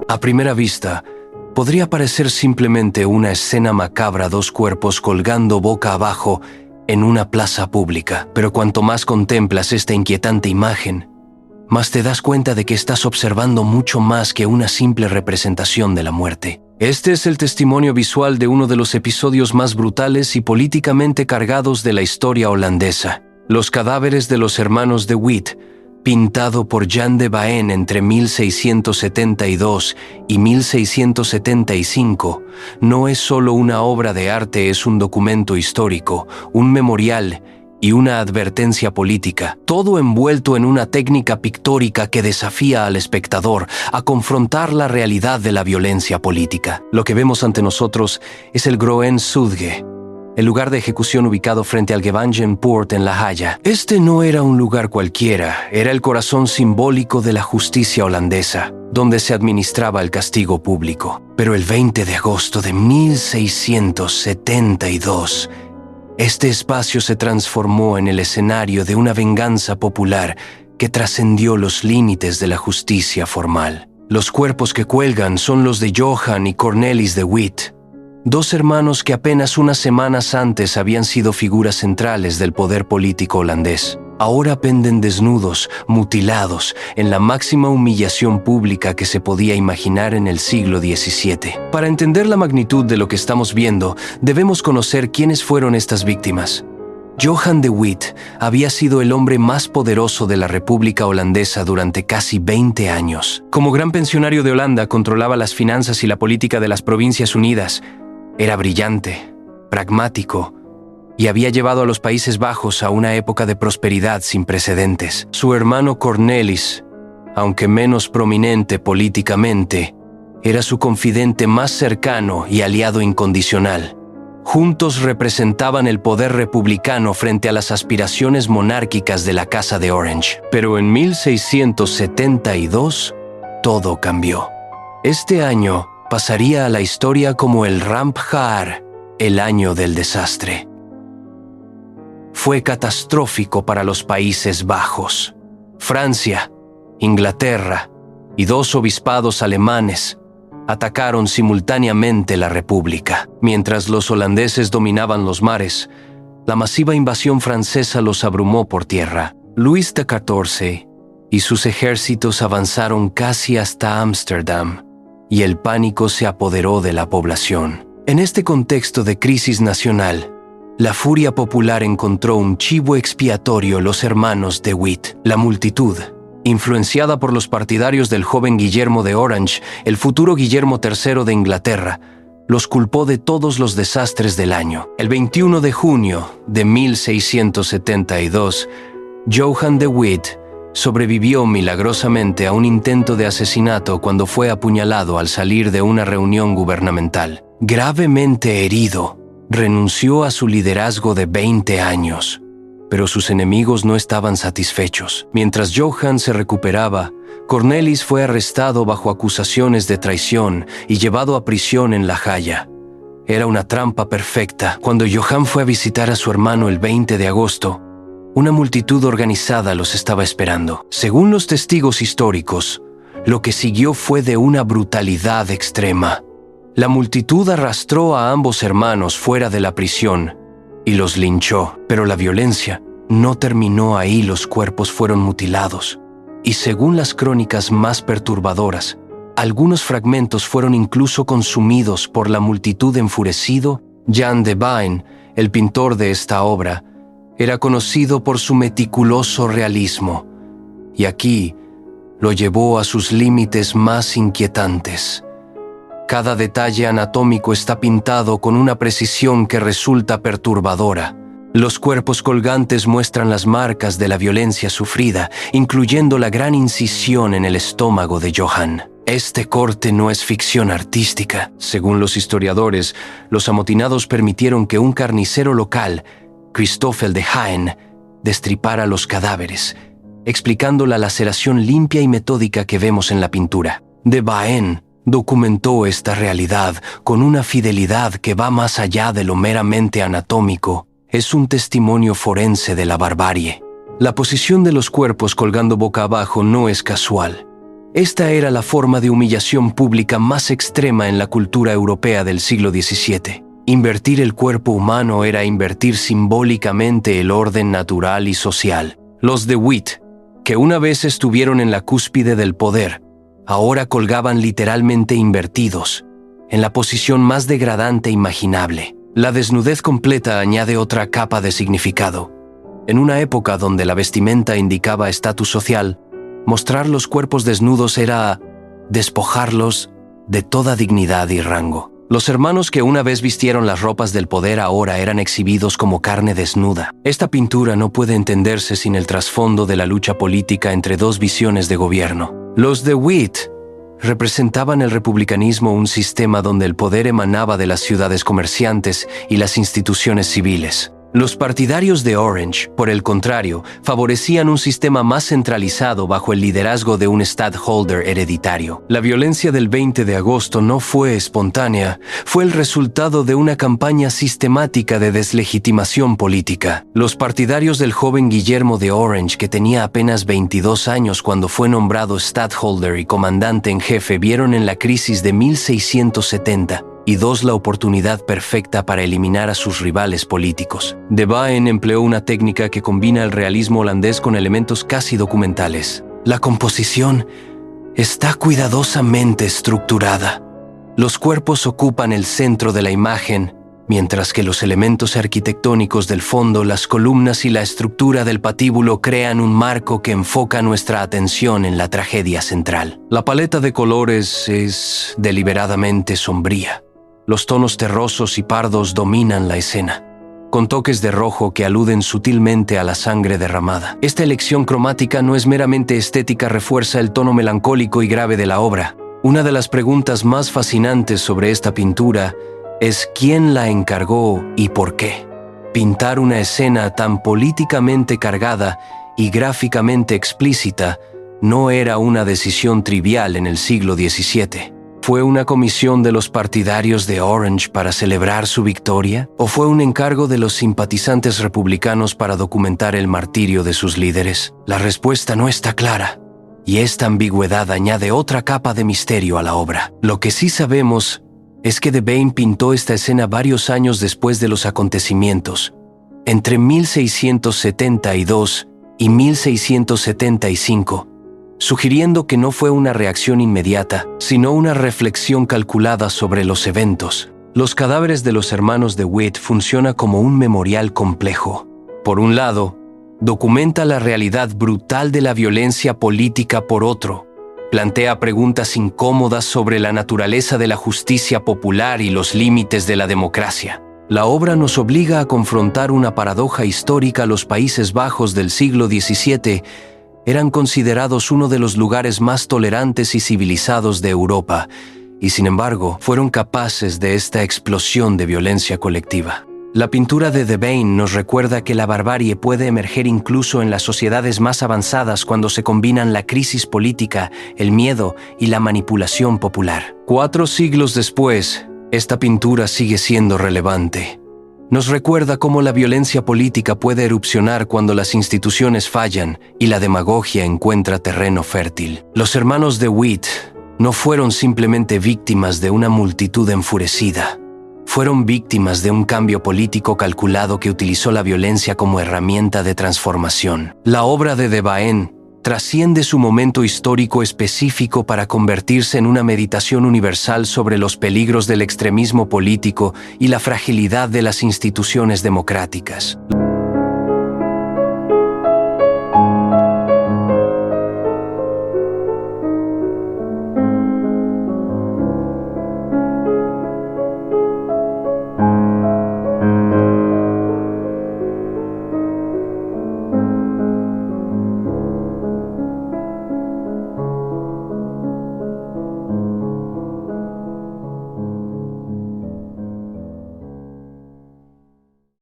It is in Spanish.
A primera vista, podría parecer simplemente una escena macabra, dos cuerpos colgando boca abajo en una plaza pública. Pero cuanto más contemplas esta inquietante imagen, más te das cuenta de que estás observando mucho más que una simple representación de la muerte. Este es el testimonio visual de uno de los episodios más brutales y políticamente cargados de la historia holandesa. Los cadáveres de los hermanos de Witt, pintado por Jan de Baen entre 1672 y 1675, no es solo una obra de arte, es un documento histórico, un memorial y una advertencia política, todo envuelto en una técnica pictórica que desafía al espectador a confrontar la realidad de la violencia política. Lo que vemos ante nosotros es el Groen Sudge, el lugar de ejecución ubicado frente al Gevangenpoort en La Haya. Este no era un lugar cualquiera, era el corazón simbólico de la justicia holandesa, donde se administraba el castigo público. Pero el 20 de agosto de 1672, este espacio se transformó en el escenario de una venganza popular que trascendió los límites de la justicia formal. Los cuerpos que cuelgan son los de Johan y Cornelis de Witt, dos hermanos que apenas unas semanas antes habían sido figuras centrales del poder político holandés. Ahora penden desnudos, mutilados, en la máxima humillación pública que se podía imaginar en el siglo XVII. Para entender la magnitud de lo que estamos viendo, debemos conocer quiénes fueron estas víctimas. Johan de Witt había sido el hombre más poderoso de la República Holandesa durante casi 20 años. Como gran pensionario de Holanda, controlaba las finanzas y la política de las Provincias Unidas. Era brillante, pragmático, y había llevado a los Países Bajos a una época de prosperidad sin precedentes. Su hermano Cornelis, aunque menos prominente políticamente, era su confidente más cercano y aliado incondicional. Juntos representaban el poder republicano frente a las aspiraciones monárquicas de la Casa de Orange. Pero en 1672, todo cambió. Este año pasaría a la historia como el Rampjaar, el año del desastre. Fue catastrófico para los Países Bajos. Francia, Inglaterra y dos obispados alemanes atacaron simultáneamente la República. Mientras los holandeses dominaban los mares, la masiva invasión francesa los abrumó por tierra. Luis XIV y sus ejércitos avanzaron casi hasta Ámsterdam, y el pánico se apoderó de la población. En este contexto de crisis nacional, la furia popular encontró un chivo expiatorio: los hermanos de Witt. La multitud, influenciada por los partidarios del joven Guillermo de Orange, el futuro Guillermo III de Inglaterra, los culpó de todos los desastres del año. El 21 de junio de 1672, Johan de Witt sobrevivió milagrosamente a un intento de asesinato cuando fue apuñalado al salir de una reunión gubernamental. Gravemente herido, renunció a su liderazgo de 20 años, pero sus enemigos no estaban satisfechos. Mientras Johan se recuperaba, Cornelis fue arrestado bajo acusaciones de traición y llevado a prisión en La Haya. Era una trampa perfecta. Cuando Johan fue a visitar a su hermano el 20 de agosto, una multitud organizada los estaba esperando. Según los testigos históricos, lo que siguió fue de una brutalidad extrema. La multitud arrastró a ambos hermanos fuera de la prisión y los linchó, pero la violencia no terminó ahí. Los cuerpos fueron mutilados, y según las crónicas más perturbadoras, algunos fragmentos fueron incluso consumidos por la multitud enfurecido. Jan de Baen, el pintor de esta obra, era conocido por su meticuloso realismo, y aquí lo llevó a sus límites más inquietantes. Cada detalle anatómico está pintado con una precisión que resulta perturbadora. Los cuerpos colgantes muestran las marcas de la violencia sufrida, incluyendo la gran incisión en el estómago de Johan. Este corte no es ficción artística. Según los historiadores, los amotinados permitieron que un carnicero local, Christoffel de Haen, destripara los cadáveres, explicando la laceración limpia y metódica que vemos en la pintura. De Baen documentó esta realidad con una fidelidad que va más allá de lo meramente anatómico. Es un testimonio forense de la barbarie. La posición de los cuerpos colgando boca abajo no es casual. Esta era la forma de humillación pública más extrema en la cultura europea del siglo XVII. Invertir el cuerpo humano era invertir simbólicamente el orden natural y social. Los de Witt, que una vez estuvieron en la cúspide del poder, ahora colgaban literalmente invertidos, en la posición más degradante imaginable. La desnudez completa añade otra capa de significado. En una época donde la vestimenta indicaba estatus social, mostrar los cuerpos desnudos era despojarlos de toda dignidad y rango. Los hermanos que una vez vistieron las ropas del poder ahora eran exhibidos como carne desnuda. Esta pintura no puede entenderse sin el trasfondo de la lucha política entre dos visiones de gobierno. Los de Witt representaban el republicanismo, un sistema donde el poder emanaba de las ciudades comerciantes y las instituciones civiles. Los partidarios de Orange, por el contrario, favorecían un sistema más centralizado bajo el liderazgo de un stadtholder hereditario. La violencia del 20 de agosto no fue espontánea, fue el resultado de una campaña sistemática de deslegitimación política. Los partidarios del joven Guillermo de Orange, que tenía apenas 22 años cuando fue nombrado stadtholder y comandante en jefe, vieron en la crisis de 1670 la oportunidad perfecta para eliminar a sus rivales políticos. De Baen empleó una técnica que combina el realismo holandés con elementos casi documentales. La composición está cuidadosamente estructurada. Los cuerpos ocupan el centro de la imagen, mientras que los elementos arquitectónicos del fondo, las columnas y la estructura del patíbulo crean un marco que enfoca nuestra atención en la tragedia central. La paleta de colores es deliberadamente sombría. Los tonos terrosos y pardos dominan la escena, con toques de rojo que aluden sutilmente a la sangre derramada. Esta elección cromática no es meramente estética, refuerza el tono melancólico y grave de la obra. Una de las preguntas más fascinantes sobre esta pintura es quién la encargó y por qué. Pintar una escena tan políticamente cargada y gráficamente explícita no era una decisión trivial en el siglo XVII. ¿Fue una comisión de los partidarios de Orange para celebrar su victoria? ¿O fue un encargo de los simpatizantes republicanos para documentar el martirio de sus líderes? La respuesta no está clara, y esta ambigüedad añade otra capa de misterio a la obra. Lo que sí sabemos es que de Baen pintó esta escena varios años después de los acontecimientos, entre 1672 y 1675, sugiriendo que no fue una reacción inmediata, sino una reflexión calculada sobre los eventos. Los cadáveres de los hermanos de Witt funcionan como un memorial complejo. Por un lado, documenta la realidad brutal de la violencia política. Por otro, plantea preguntas incómodas sobre la naturaleza de la justicia popular y los límites de la democracia. La obra nos obliga a confrontar una paradoja histórica. Los Países Bajos del siglo XVII eran considerados uno de los lugares más tolerantes y civilizados de Europa, y sin embargo fueron capaces de esta explosión de violencia colectiva. La pintura de Baen nos recuerda que la barbarie puede emerger incluso en las sociedades más avanzadas cuando se combinan la crisis política, el miedo y la manipulación popular. 4 siglos después, esta pintura sigue siendo relevante. Nos recuerda cómo la violencia política puede erupcionar cuando las instituciones fallan y la demagogia encuentra terreno fértil. Los hermanos de Witt no fueron simplemente víctimas de una multitud enfurecida. Fueron víctimas de un cambio político calculado que utilizó la violencia como herramienta de transformación. La obra de Baen trasciende su momento histórico específico para convertirse en una meditación universal sobre los peligros del extremismo político y la fragilidad de las instituciones democráticas.